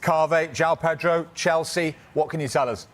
Carve, João Pedro, Chelsea. What can you tell us?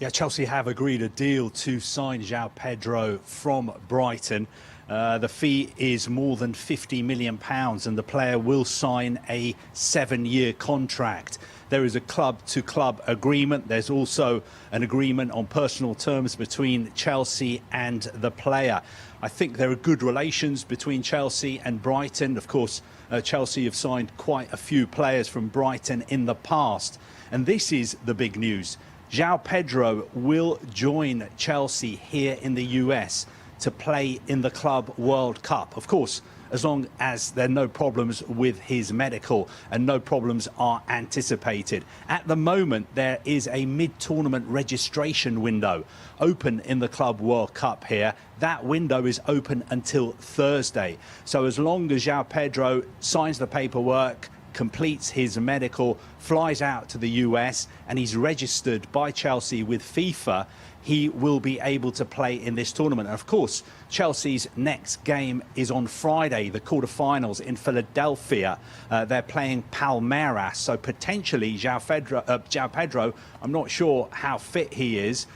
Yeah, Chelsea have agreed a deal to sign João Pedro from Brighton. The fee is more than £50 million and the player will sign a 7-year contract. There is a club-to-club agreement. There's also an agreement on personal terms between Chelsea and the player. I think there are good relations between Chelsea and Brighton. Of course, Chelsea have signed quite a few players from Brighton in the past. And this is the big news. João Pedro will join Chelsea here in the US to play in the Club World Cup. Of course, as long as there are no problems with his medical and no problems are anticipated. At the moment, there is a mid-tournament registration window open in the Club World Cup here. That window is open until Thursday. So as long as João Pedro signs the paperwork, completes his medical, flies out to the US, and he's registered by Chelsea with FIFA, he will be able to play in this tournament. And of course, Chelsea's next game is on Friday, the quarterfinals in Philadelphia. They're playing Palmeiras, so potentially João Pedro, I'm not sure how fit he is.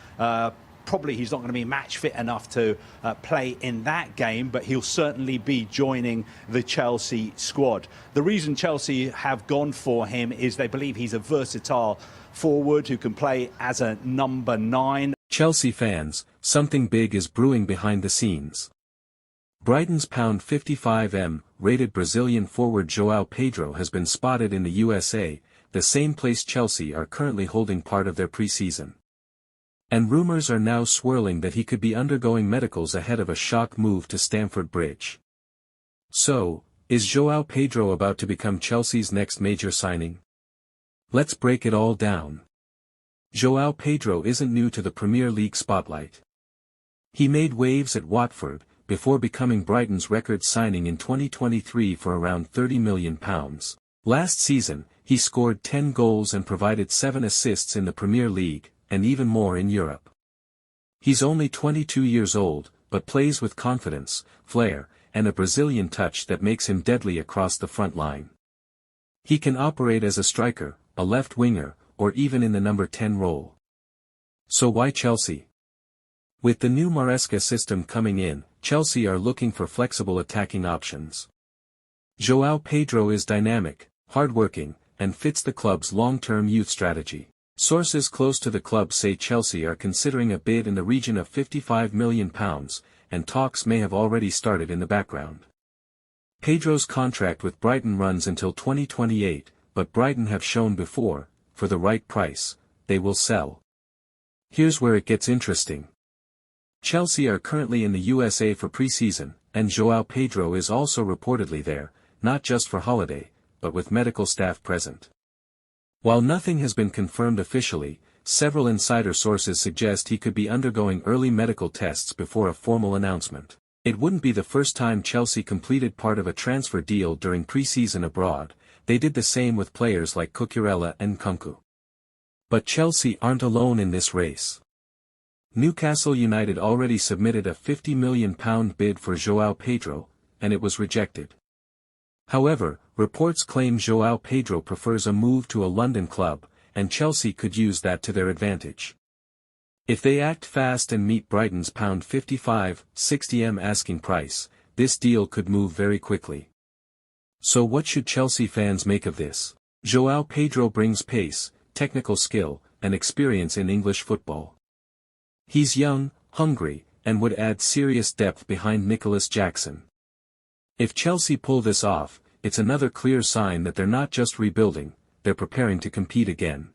Probably he's not going to be match fit enough to play in that game, but he'll certainly be joining the Chelsea squad. The reason Chelsea have gone for him is they believe he's a versatile forward who can play as a number 9. Chelsea fans, something big is brewing behind the scenes. Brighton's £55M rated Brazilian forward João Pedro has been spotted in the USA, the same place Chelsea are currently holding part of their pre-season. And rumors are now swirling that he could be undergoing medicals ahead of a shock move to Stamford Bridge. So, is João Pedro about to become Chelsea's next major signing? Let's break it all down. João Pedro isn't new to the Premier League spotlight. He made waves at Watford, before becoming Brighton's record signing in 2023 for around £30 million. Last season, he scored 10 goals and provided 7 assists in the Premier League, and even more in Europe. He's only 22 years old, but plays with confidence, flair, and a Brazilian touch that makes him deadly across the front line. He can operate as a striker, a left winger, or even in the number 10 role. So why Chelsea? With the new Maresca system coming in, Chelsea are looking for flexible attacking options. João Pedro is dynamic, hard-working, and fits the club's long-term youth strategy. Sources close to the club say Chelsea are considering a bid in the region of £55 million, and talks may have already started in the background. Pedro's contract with Brighton runs until 2028, but Brighton have shown before, for the right price, they will sell. Here's where it gets interesting. Chelsea are currently in the USA for pre-season, and João Pedro is also reportedly there, not just for holiday, but with medical staff present. While nothing has been confirmed officially, several insider sources suggest he could be undergoing early medical tests before a formal announcement. It wouldn't be the first time Chelsea completed part of a transfer deal during pre-season abroad. They did the same with players like Cucurella and Nkunku. But Chelsea aren't alone in this race. Newcastle United already submitted a £50 million bid for João Pedro, and it was rejected. However, reports claim João Pedro prefers a move to a London club, and Chelsea could use that to their advantage. If they act fast and meet Brighton's £55-60M asking price, this deal could move very quickly. So what should Chelsea fans make of this? João Pedro brings pace, technical skill, and experience in English football. He's young, hungry, and would add serious depth behind Nicholas Jackson. If Chelsea pull this off, it's another clear sign that they're not just rebuilding, they're preparing to compete again.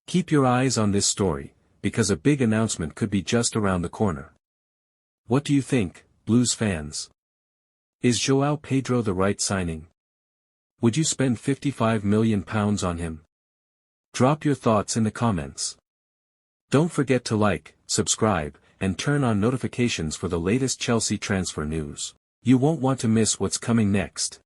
Keep your eyes on this story, because a big announcement could be just around the corner. What do you think, Blues fans? Is João Pedro the right signing? Would you spend £55 million on him? Drop your thoughts in the comments. Don't forget to like, subscribe, and turn on notifications for the latest Chelsea transfer news. You won't want to miss what's coming next.